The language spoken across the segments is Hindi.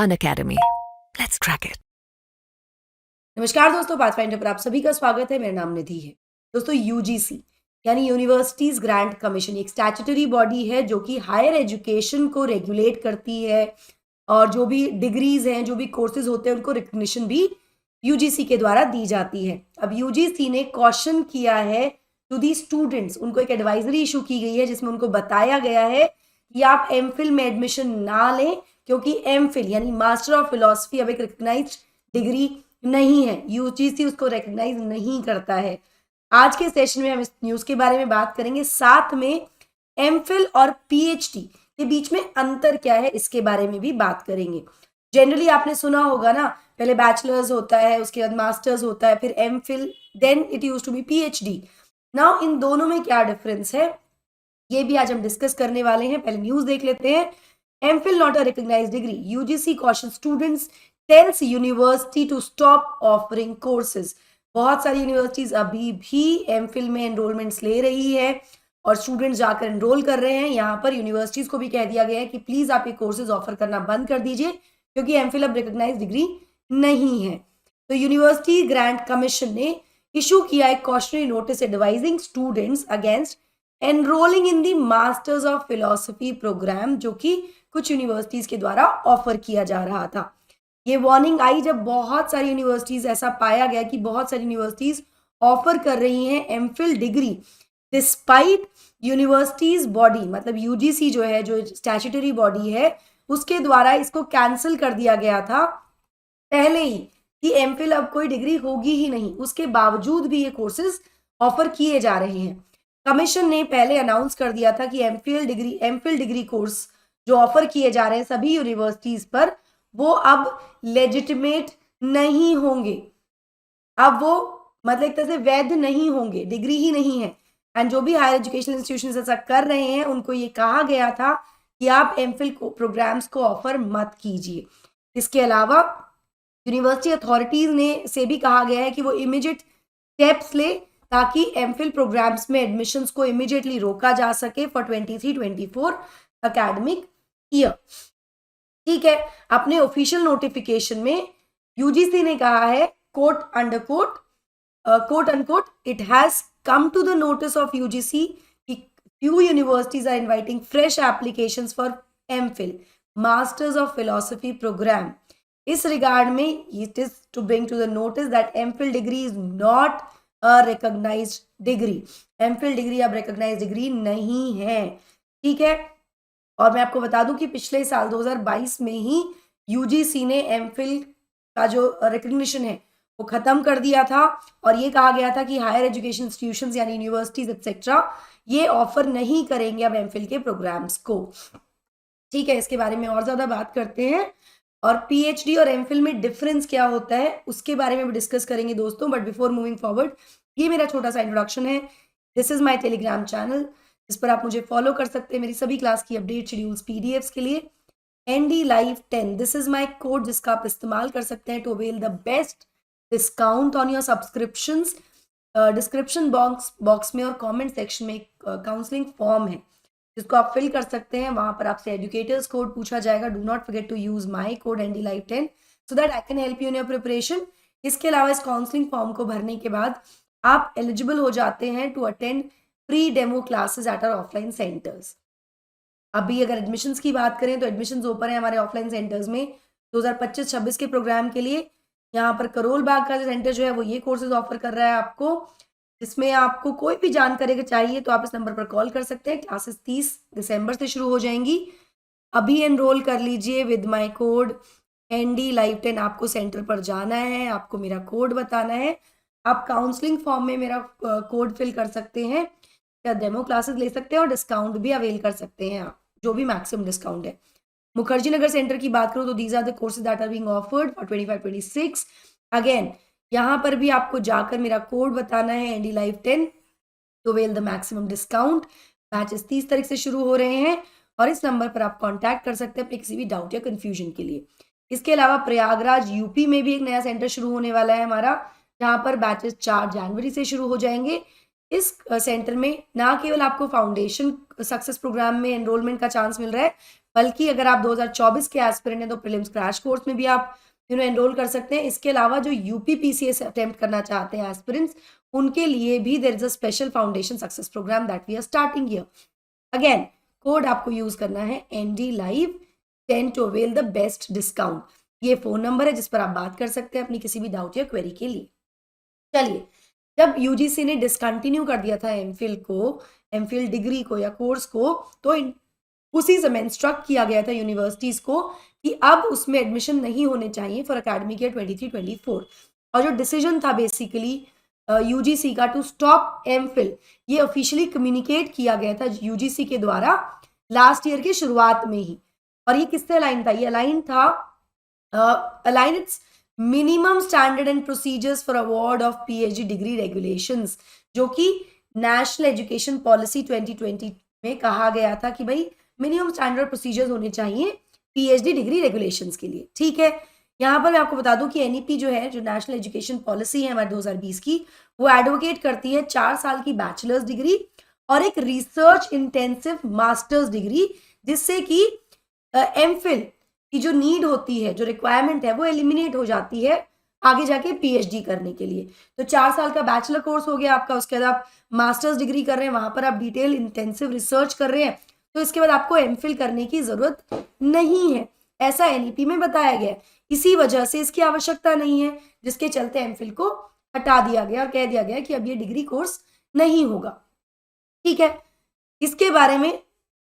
Unacademy. Let's crack it. नमस्कार दोस्तों, पाथफाइंडर पर आप सभी का स्वागत है। मेरा नाम निधि है। दोस्तों, यूजीसी यानी यूनिवर्सिटीज ग्रांट कमीशन एक स्टैट्यूटरी बॉडी है जो कि हायर एजुकेशन को रेगुलेट करती है और जो भी डिग्रीज हैं, जो भी कोर्सेज होते हैं, उनको रिकग्निशन भी यूजीसी के द्वारा दी जाती है। अब यूजीसी ने क्वेश्चन किया है टू दी स्टूडेंट्स, उनको एक एडवाइजरी इशू की गई है जिसमें उनको बताया गया है कि आप एमफिल में एडमिशन ना लें क्योंकि एमफिल यानी मास्टर ऑफ फिलॉसफी अब एक रिकग्नाइज्ड डिग्री नहीं है, यूजीसी उसको रिकग्नाइज नहीं करता है। आज के सेशन में हम इस न्यूज के बारे में बात करेंगे, साथ में एमफिल और पीएचडी के बीच में अंतर क्या है इसके बारे में भी बात करेंगे। जनरली आपने सुना होगा ना, पहले बैचलर्स होता है, उसके बाद मास्टर्स होता है, फिर MPhil, then it used to be PhD. Now इन दोनों में क्या डिफरेंस है ये भी आज हम डिस्कस करने वाले हैं। पहले न्यूज देख लेते हैं। MPhil not a recognised degree, UGC caution students tells university to stop offering courses. बहुत सारी यूनिवर्सिटीज अभी भी एमफिल में एनरोलमेंट्स ले रही है और स्टूडेंट्स जाकर एनरोल कर रहे हैं। यहाँ पर यूनिवर्सिटीज को भी कह दिया गया है कि प्लीज आप ये कोर्सेज ऑफर करना बंद कर दीजिए क्योंकि एमफिल अब रिकग्नाइज डिग्री नहीं है। तो यूनिवर्सिटी ग्रांट कमीशन ने इशू किया एक cautionary notice advising students against enrolling in the masters of philosophy programme, जो कि कुछ यूनिवर्सिटीज के द्वारा ऑफर किया जा रहा था। ये वार्निंग आई जब बहुत सारी यूनिवर्सिटीज, ऐसा पाया गया कि बहुत सारी यूनिवर्सिटीज ऑफर कर रही हैं MPhil degree despite universities body, मतलब यूजीसी जो है, जो स्टैट्यूटरी बॉडी है, उसके द्वारा इसको कैंसिल कर दिया गया था पहले ही कि एमफिल अब कोई डिग्री होगी ही नहीं। उसके बावजूद भी ये कोर्सेज ऑफर किए जा रहे हैं। कमीशन ने पहले अनाउंस कर दिया था कि एमफिल डिग्री कोर्स जो ऑफर किए जा रहे हैं सभी यूनिवर्सिटीज पर, वो अब लेजिटिमेट नहीं होंगे। अब वो मतलब एक तरह से वैध नहीं होंगे, डिग्री ही नहीं है। एंड जो भी हायर एजुकेशनल इंस्टीट्यूशंस ऐसा कर रहे हैं उनको ये कहा गया था कि आप एमफिल प्रोग्राम्स को ऑफर मत कीजिए। इसके अलावा यूनिवर्सिटी अथॉरिटीज ने से भी कहा गया है कि वो इमीडिएट स्टेप्स ले ताकि एमफिल प्रोग्राम्स में एडमिशंस को इमीडिएटली रोका जा सके फॉर 23-24 एकेडमिक ईयर। ठीक है, अपने ऑफिशियल नोटिफिकेशन में यूजीसी ने कहा है quote unquote, it has come to the notice of UGC कि few universities are inviting fresh applications for MPhil Masters of Philosophy program. इस रिगार्ड में it is to bring to the notice that MPhil degree is not a recognized degree. MPhil degree अब recognized डिग्री नहीं है। ठीक है, और मैं आपको बता दूं कि पिछले साल 2022 में ही यूजीसी ने एमफिल का जो रिकग्निशन है वो खत्म कर दिया था और ये कहा गया था कि हायर एजुकेशन इंस्टीट्यूशंस यानी यूनिवर्सिटीज एक्सेट्रा ये ऑफर नहीं करेंगे अब एमफिल के प्रोग्राम्स को। ठीक है, इसके बारे में और ज्यादा बात करते हैं और पीएचडी और एमफिल में डिफरेंस क्या होता है उसके बारे में भी डिस्कस करेंगे दोस्तों। बट बिफोर मूविंग फॉरवर्ड, ये मेरा छोटा सा इंट्रोडक्शन है। This is my Telegram channel, इस पर आप मुझे फॉलो कर सकते हैं मेरी सभी क्लास की अपडेट शेड्यूल्स पीडीएफ्स के लिए। ND Live 10, this is my code जिसका आप इस्तेमाल कर सकते हैं to avail the best discount on your subscriptions. Description box में और कमेंट सेक्शन में एक काउंसलिंग फॉर्म है जिसको आप फिल कर सकते हैं। वहां पर आपसे एजुकेटर्स कोड पूछा जाएगा। Do not forget to use my code ND Live 10 so that I can help you in your preparation. इसके अलावा इस काउंसलिंग फॉर्म को भरने के बाद आप एलिजिबल हो जाते हैं to attend pre demo classes at our offline centres. अभी अगर एडमिशंस की बात करें तो एडमिशंस ओपन है हमारे ऑफलाइन सेंटर्स में 2025-26 के प्रोग्राम के लिए। यहाँ पर करोल बाग का सेंटर जो है वो ये कोर्सेज ऑफर कर रहा है आपको, जिसमें आपको कोई भी जानकारी अगर चाहिए तो आप इस नंबर पर कॉल कर सकते हैं। क्लासेस 30 दिसंबर से शुरू हो जाएंगी। अभी एनरोल कर लीजिए with my code ND Live 10। आपको सेंटर पर जाना है, आपको मेरा कोड बताना है, आप काउंसलिंग फॉर्म में मेरा कोड फिल कर सकते हैं या डेमो क्लासेस ले सकते हैं और डिस्काउंट भी अवेल कर सकते हैं आप, जो भी मैक्सिमम डिस्काउंट है। मुखर्जी नगर सेंटर की बात करूं तो these are the courses that are being offered for 25-26। Again यहाँ पर भी आपको जाकर मेरा कोड बताना है ND Live 10 to avail the maximum discount. Batches 30 तारीख से शुरू हो रहे हैं और इस नंबर पर आप कांटेक्ट कर सकते हैं अपने किसी भी डाउट या कंफ्यूजन के लिए। इसके अलावा प्रयागराज यूपी में भी एक नया सेंटर शुरू होने वाला है हमारा, जहाँ पर बैचेस 4 जनवरी से शुरू हो जाएंगे। इस सेंटर में ना केवल आपको फाउंडेशन सक्सेस प्रोग्राम में एनरोलमेंट का चांस मिल रहा है, बल्कि अगर आप 2024 के एस्पिरेंट हैं तो प्रीलिम्स क्रैश कोर्स में भी आप एनरोल कर सकते हैं। इसके अलावा जो यूपीपीसीएस अटेम्प्ट करना चाहते हैं एस्पिरेंट्स, उनके लिए भी there is a special foundation success programme that we are starting here. Again code आपको यूज करना है ND Live 10 to avail the best discount. ये फोन नंबर है जिस पर आप बात कर सकते हैं अपनी किसी भी डाउट या क्वेरी के लिए। चलिए, जब यूजीसी ने डिसकंटिन्यू कर दिया था एमफिल डिग्री को या कोर्स को, तो उसी समय इंस्ट्रक्ट किया गया था यूनिवर्सिटीज को कि अब उसमें एडमिशन नहीं होने चाहिए फॉर एकेडमिक ईयर 23-24। और जो डिसीजन था बेसिकली यूजीसी का टू स्टॉप एमफिल, ये ऑफिशियली कम्युनिकेट किया गया था यूजीसी के द्वारा लास्ट ईयर की शुरुआत में ही। और ये किससे अलाइन था? ये align it's minimum standard and procedures for award of PhD degree regulations, जो कि नेशनल एजुकेशन पॉलिसी 2020 में कहा गया था कि भाई मिनिमम स्टैंडर्ड प्रोसीजर्स होने चाहिए PhD डिग्री रेगुलेशंस के लिए। ठीक है, यहाँ पर मैं आपको बता दूं कि NEP जो है, जो नेशनल एजुकेशन पॉलिसी है हमारे 2020 की, वो एडवोकेट करती है 4 साल की बैचलर्स डिग्री और एक रिसर्च इंटेंसिव मास्टर्स डिग्री, जिससे कि एमफिल की जो नीड होती है, जो रिक्वायरमेंट है, वो एलिमिनेट हो जाती है आगे जाके PhD करने के लिए। तो 4 साल का बैचलर कोर्स हो गया आपका, उसके बाद आप मास्टर्स डिग्री कर रहे हैं, वहां पर आप डिटेल इंटेंसिव रिसर्च कर रहे हैं, तो इसके बाद आपको एमफिल करने की जरूरत नहीं है, ऐसा NEP में बताया गया। इसी वजह से इसकी आवश्यकता नहीं है, जिसके चलते एमफिल को हटा दिया गया और कह दिया गया कि अब ये डिग्री कोर्स नहीं होगा। ठीक है, इसके बारे में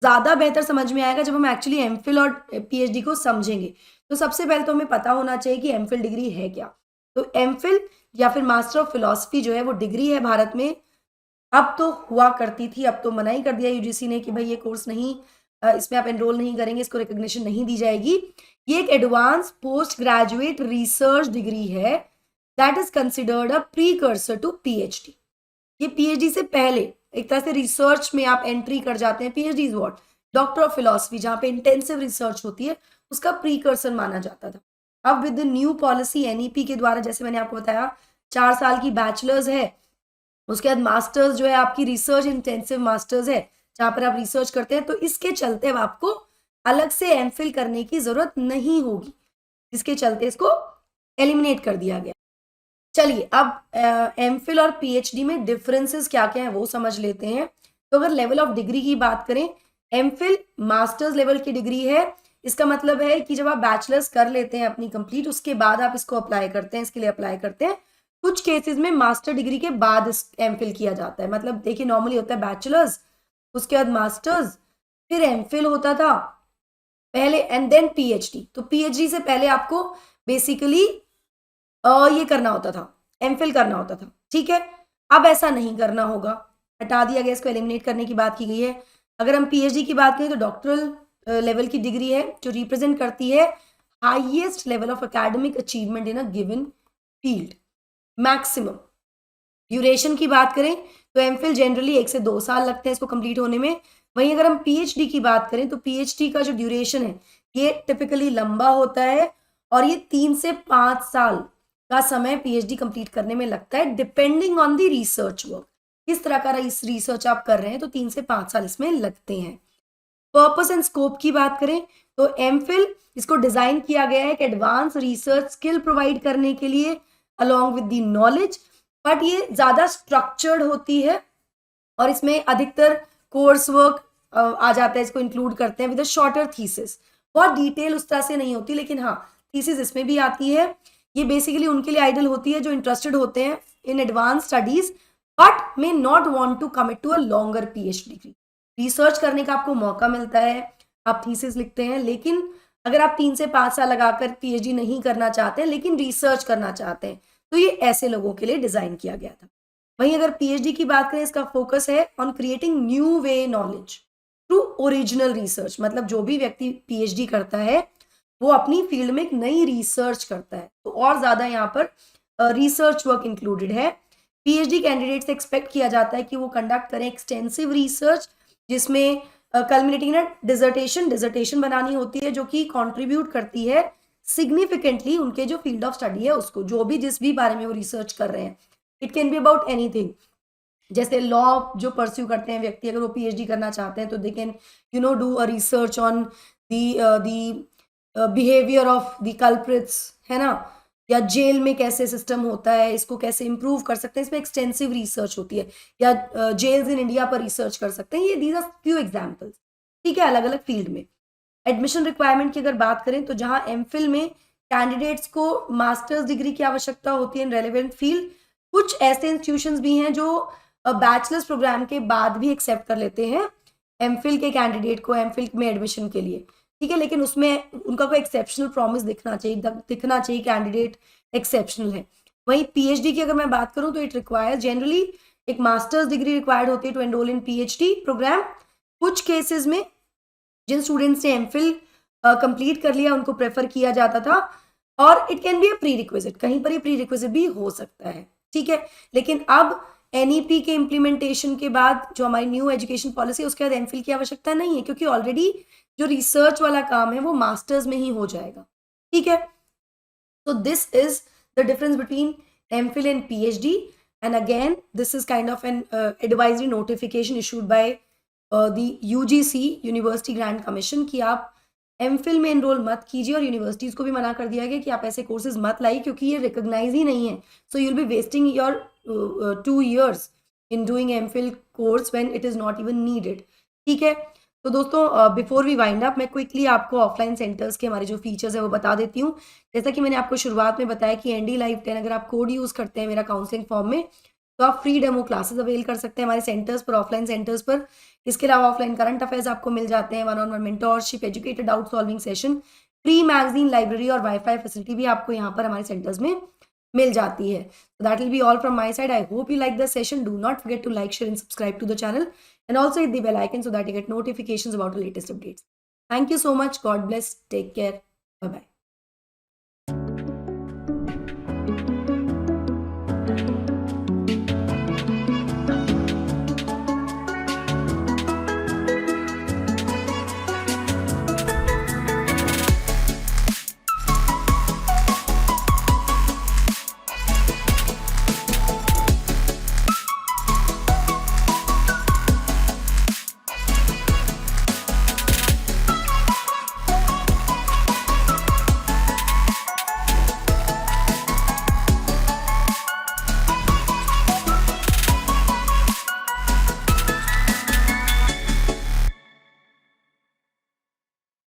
ज्यादा बेहतर समझ में आएगा जब हम एक्चुअली एमफिल और PhD को समझेंगे। तो सबसे पहले तो हमें पता होना चाहिए कि एमफिल डिग्री है क्या। तो एमफिल या फिर मास्टर ऑफ फिलॉसफी जो है वो डिग्री है भारत में। अब तो हुआ करती थी, अब तो मना ही कर दिया यूजीसी ने कि भाई ये कोर्स नहीं, इसमें आप एनरोल नहीं करेंगे, इसको रिकॉग्निशन नहीं दी जाएगी। ये एक advance post graduate research degree है that is considered a precursor to PhD। ये PhD से पहले एक तरह से रिसर्च में आप एंट्री कर जाते हैं। PhD is what? Doctor of philosophy, जहाँ पे इंटेंसिव रिसर्च होती है, उसका प्रीकर्सर माना जाता था। अब with the new policy NEP के द्वारा, जैसे मैंने आपको बताया, 4 साल की बैचलर्स है, उसके बाद मास्टर्स जो है आपकी रिसर्च इंटेंसिव मास्टर्स है, जहाँ पर आप रिसर्च करते हैं, तो इसके चलते अब आपको अलग से एमफिल करने की जरूरत नहीं होगी, जिसके चलते इसको एलिमिनेट कर दिया गया। चलिए, अब एमफिल और PhD में डिफरेंसेस क्या क्या है वो समझ लेते हैं। तो अगर लेवल ऑफ डिग्री की बात करें, एमफिल मास्टर्स लेवल की डिग्री है। इसका मतलब है कि जब आप बैचलर्स कर लेते हैं अपनी कंप्लीट, उसके बाद आप इसको अप्लाई करते हैं, इसके लिए अप्लाई करते हैं। कुछ केसेस में मास्टर डिग्री के बाद एमफिल किया जाता है। मतलब देखिए, नॉर्मली होता है बैचलर्स, उसके बाद मास्टर्स, फिर एमफिल होता था पहले, एंड देन PhD। तो PhD से पहले आपको बेसिकली ये करना होता था, एमफिल करना होता था। ठीक है, अब ऐसा नहीं करना होगा, हटा दिया गया, इसको एलिमिनेट करने की बात की गई है। अगर हम PhD की बात करें तो डॉक्टरल लेवल की डिग्री है, जो रिप्रेजेंट करती है highest level of academic achievement in a given field. Maximum duration की बात करें तो एमफिल जनरली 1 से 2 साल लगते हैं इसको कंप्लीट होने में। वहीं अगर हम PhD की बात करें तो PhD का जो ड्यूरेशन है ये टिपिकली लंबा होता है, और ये 3 से 5 साल का समय PhD कंप्लीट करने में लगता है, depending on the research work. किस तरह का रिसर्च आप कर रहे हैं, तो 3 से 5 साल इसमें लगते हैं। पर्पस एंड स्कोप की बात करें तो एमफिल इसको डिजाइन किया गया है कि एडवांस रिसर्च स्किल प्रोवाइड करने के लिए along with the knowledge, but ये ज्यादा स्ट्रक्चर्ड होती है और इसमें अधिकतर कोर्स वर्क आ जाता है, इसको इंक्लूड करते हैं विद अ शॉर्टर थीसिस। बहुत डिटेल उस तरह से नहीं होती, लेकिन हाँ थीसिस इसमें भी आती है। ये बेसिकली उनके लिए आइडियल होती है जो इंटरेस्टेड होते हैं in advance studies but may not want to commit to a longer PhD degree. Research करने का आपको मौका मिलता है, आप थीसिस लिखते हैं, लेकिन अगर आप 3 से 5 साल लगाकर PhD नहीं करना चाहते हैं लेकिन रिसर्च करना चाहते हैं, तो ये ऐसे लोगों के लिए डिजाइन किया गया था। वहीं अगर PhD की बात करें, इसका फोकस है on creating new way knowledge through original research. मतलब जो भी व्यक्ति PhD करता है वो अपनी फील्ड में एक नई रिसर्च करता है, तो और ज्यादा यहाँ पर रिसर्च वर्क इंक्लूडेड है। PhD कैंडिडेट से एक्सपेक्ट किया जाता है कि वो कंडक्ट करें एक्सटेंसिव रिसर्च, जिसमें कल्मिनेटिंग डिसर्टेशन बनानी होती है, जो कि कंट्रीब्यूट करती है सिग्निफिकेंटली उनके जो फील्ड ऑफ स्टडी है उसको, जो भी जिस भी बारे में वो रिसर्च कर रहे हैं। It can be about anything, जैसे लॉ जो परस्यू करते हैं व्यक्ति, अगर वो PhD करना चाहते हैं तो they can do a research on the behaviour of the culprits, है ना, या जेल में कैसे सिस्टम होता है, इसको कैसे इम्प्रूव कर सकते हैं, इसमें एक्सटेंसिव रिसर्च होती है, या जेल्स इन इंडिया पर रिसर्च कर सकते हैं। ये दीज आर फ्यू एग्जाम्पल्स, ठीक है, अलग अलग फील्ड में। एडमिशन रिक्वायरमेंट की अगर बात करें तो जहां एमफिल में कैंडिडेट्स को मास्टर्स डिग्री की आवश्यकता होती है इन रेलिवेंट फील्ड, कुछ ऐसे इंस्टीट्यूशंस भी हैं जो बैचलर्स प्रोग्राम के बाद भी एक्सेप्ट कर लेते हैं एमफिल के कैंडिडेट को एमफिल में एडमिशन के लिए, ठीक है, लेकिन उसमें उनका कोई एक्सेप्शनल प्रॉमिस दिखना चाहिए कैंडिडेट एक्सेप्शनल है। वहीं पीएचडी की अगर मैं बात करूं तो इट रिक्वायर्स जनरली एक मास्टर्स डिग्री रिक्वायर्ड होती है to enrol in PhD programme. कुछ केसेस में जिन स्टूडेंट्स ने एमफिल कंप्लीट कर लिया उनको प्रेफर किया जाता था, और it can be a prerequisite, कहीं पर ये प्री रिक्विजिट भी हो सकता है, ठीक है। लेकिन अब एनईपी के इम्प्लीमेंटेशन के बाद जो हमारी न्यू एजुकेशन पॉलिसी है उसके बाद एमफिल की आवश्यकता नहीं है, क्योंकि ऑलरेडी जो रिसर्च वाला काम है वो मास्टर्स में ही हो जाएगा, ठीक है। So this is the difference between MPhil and PhD, and again this is kind of an advisory notification issued by the UGC University Grant Commission कि आप MPhil में एनरोल मत कीजिए, और यूनिवर्सिटीज़ को भी मना कर दिया गया कि आप ऐसे कोर्सेज मत लाइए क्योंकि ये रिकॉग्नाइज ही नहीं है। So you will be wasting your 2 years in doing MPhil course when it is not even needed, ठीक है। तो दोस्तों बिफोर वी वाइंड अप मैं क्विकली आपको ऑफलाइन सेंटर्स के हमारे जो फीचर्स है वो बता देती हूँ। जैसा कि मैंने आपको शुरुआत में बताया कि एनडी लाइव 10 अगर आप कोड यूज़ करते हैं मेरा काउंसलिंग फॉर्म में तो आप फ्री डेमो क्लासेस अवेल कर सकते हैं हमारे सेंटर्स पर, ऑफलाइन सेंटर्स पर। इसके अलावा ऑफलाइन करंट अफेयर्स आपको मिल जाते हैं, 1-on-1 mentorship, educated doubt solving session, free magazine, library और वाईफाई फैसिलिटी भी आपको यहाँ पर हमारे सेंटर्स में मिल जाती है। So that will be all from my side. I hope you like the session. Do not forget to like, share and subscribe to the channel, and also hit the bell icon so that you get notifications about the latest updates. Thank you so much. God bless. Take care. Bye bye.